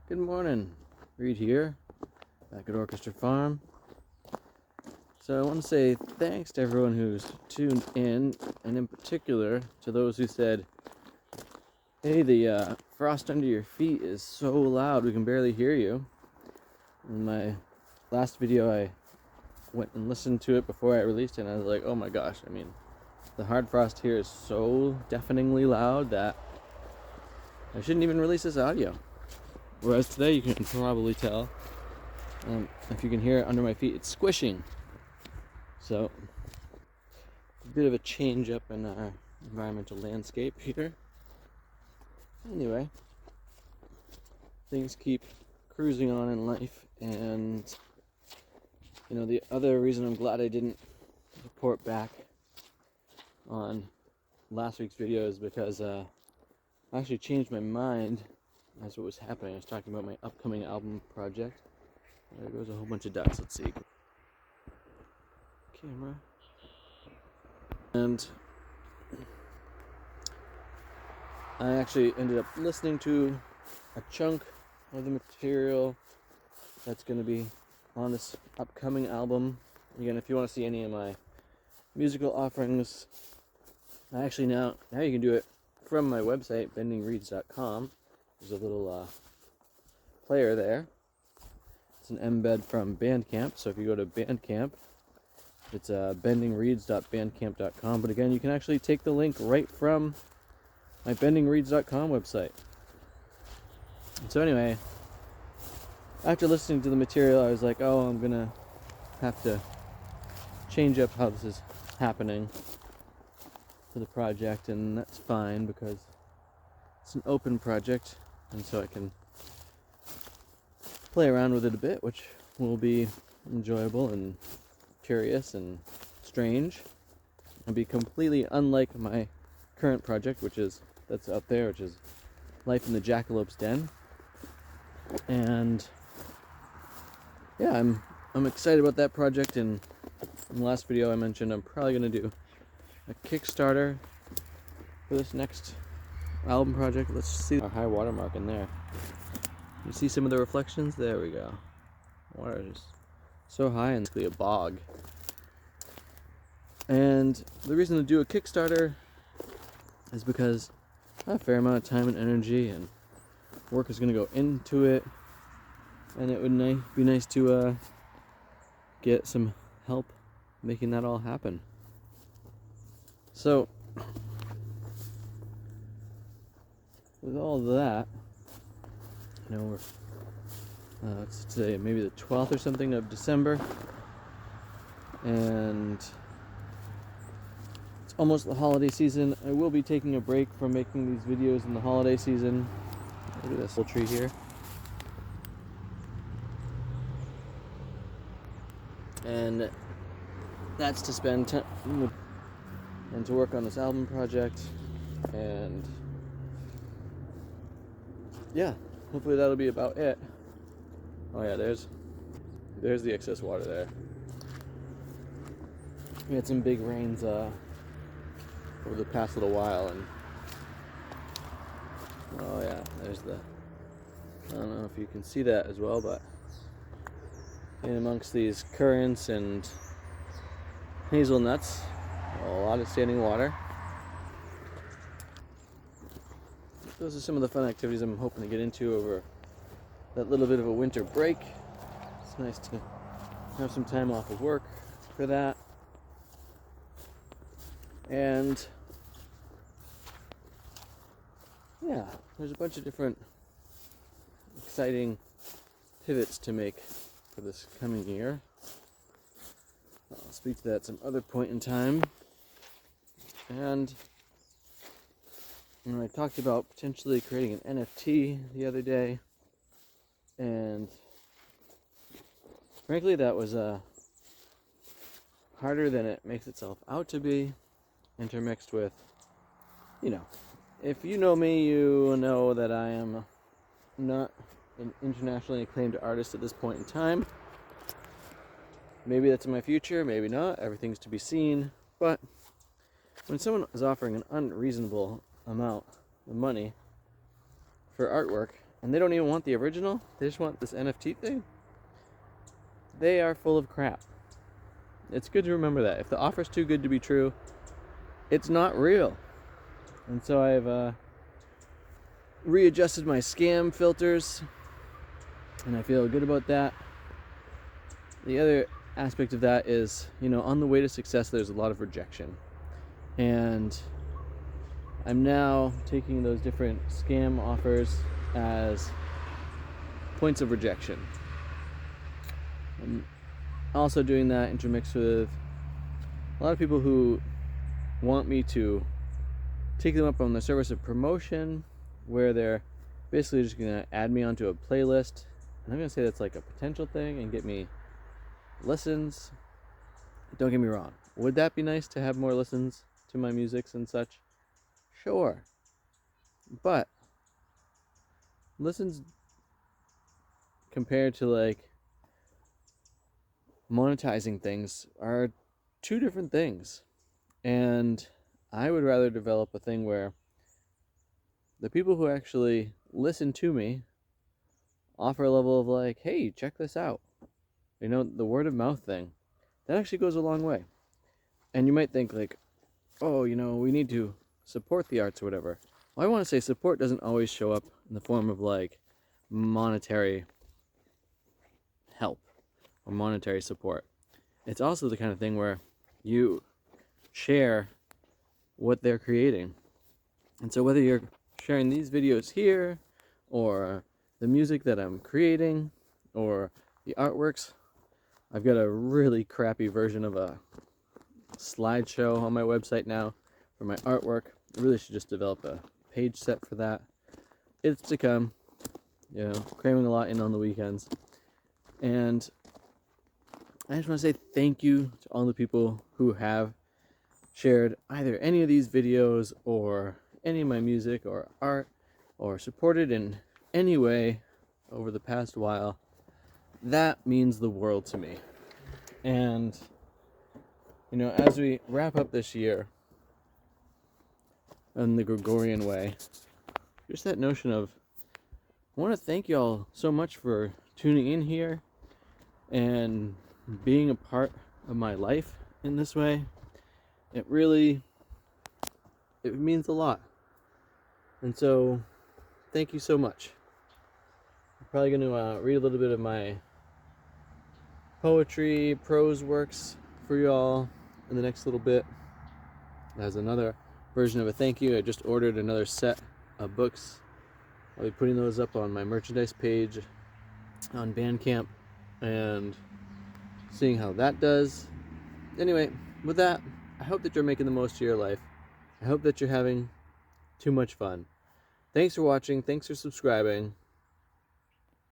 Good morning, Reed here, back at Orchestra Farm. So I want to say thanks to everyone who's tuned in, and in particular to those who said, hey, the frost under your feet is so loud we can barely hear you. In my last video I went and listened to it before I released it, and I was like, oh my gosh, I mean, the hard frost here is so deafeningly loud that I shouldn't even release this audio. Whereas today you can probably tell, if you can hear it under my feet, it's squishing. So, a bit of a change up in our environmental landscape here. Anyway, things keep cruising on in life, and the other reason I'm glad I didn't report back on last week's video is because I actually changed my mind as what was happening. I was talking about my upcoming album project. There goes a whole bunch of ducks. Let's see. Camera. And I actually ended up listening to a chunk of the material that's going to be on this upcoming album. Again, if you want to see any of my musical offerings, I actually now you can do it from my website, bendingreeds.com. There's a little player there. It's an embed from Bandcamp. So if you go to Bandcamp, it's bendingreeds.bandcamp.com. But again, you can actually take the link right from my bendingreeds.com website. And so anyway, after listening to the material, I was like, oh, I'm going to have to change up how this is happening for the project. And that's fine because it's an open project, and so I can play around with it a bit, which will be enjoyable and curious and strange. It'll be completely unlike my current project, that's out there, which is Life in the Jackalope's Den. And yeah, I'm excited about that project. And in the last video I mentioned I'm probably going to do a Kickstarter for this next album project. Let's see our high water mark in there. You see some of the reflections? There we go. Water is so high and it's a bog. And the reason to do a Kickstarter is because I have a fair amount of time and energy and work is going to go into it, and it would be nice to get some help making that all happen. So with all that, we're it's today maybe the 12th or something of December, and it's almost the holiday season. I will be taking a break from making these videos in the holiday season. Look at this whole tree here. And that's to spend time and to work on this album project, and yeah, hopefully that'll be about it. Oh yeah, there's the excess water there. We had some big rains over the past little while, and oh yeah, there's I don't know if you can see that as well, but in amongst these currants and hazelnuts, a lot of standing water. Those are some of the fun activities I'm hoping to get into over that little bit of a winter break. It's nice to have some time off of work for that. And yeah, there's a bunch of different exciting pivots to make for this coming year. I'll speak to that at some other point in time. And I talked about potentially creating an NFT the other day, and frankly that was harder than it makes itself out to be, intermixed with, if you know me, you know that I am not an internationally acclaimed artist at this point in time. Maybe that's in my future, maybe not, everything's to be seen. But when someone is offering an unreasonable amount of money for artwork, and they don't even want the original, they just want this NFT thing, they are full of crap. It's good to remember that. If the offer's too good to be true, it's not real. And so I've readjusted my scam filters, and I feel good about that. The other aspect of that is, on the way to success, there's a lot of rejection. And I'm now taking those different scam offers as points of rejection. I'm also doing that intermixed with a lot of people who want me to take them up on the service of promotion, where they're basically just going to add me onto a playlist. And I'm going to say that's like a potential thing and get me listens. Don't get me wrong. Would that be nice to have more listens to my musics and such? Sure. But listens compared to like monetizing things are two different things. And I would rather develop a thing where the people who actually listen to me offer a level of like, hey, check this out. The word of mouth thing, that actually goes a long way. And you might think like, oh, we need to support the arts or whatever. Well, I want to say support doesn't always show up in the form of like monetary help or monetary support. It's also the kind of thing where you share what they're creating. And so whether you're sharing these videos here, or the music that I'm creating, or the artworks, I've got a really crappy version of a slideshow on my website now for my artwork. I really should just develop a page set for that. It's to come, cramming a lot in on the weekends. And I just want to say thank you to all the people who have shared either any of these videos or any of my music or art, or supported in any way over the past while. That means the world to me. And as we wrap up this year in the Gregorian way, just that notion of, I want to thank y'all so much for tuning in here and being a part of my life in this way. It means a lot. And so, thank you so much. I'm probably going to read a little bit of my poetry, prose works for y'all in the next little bit. As another version of a thank you, I just ordered another set of books. I'll be putting those up on my merchandise page on Bandcamp and seeing how that does. Anyway, with that, I hope that you're making the most of your life. I hope that you're having too much fun. Thanks for watching. Thanks for subscribing.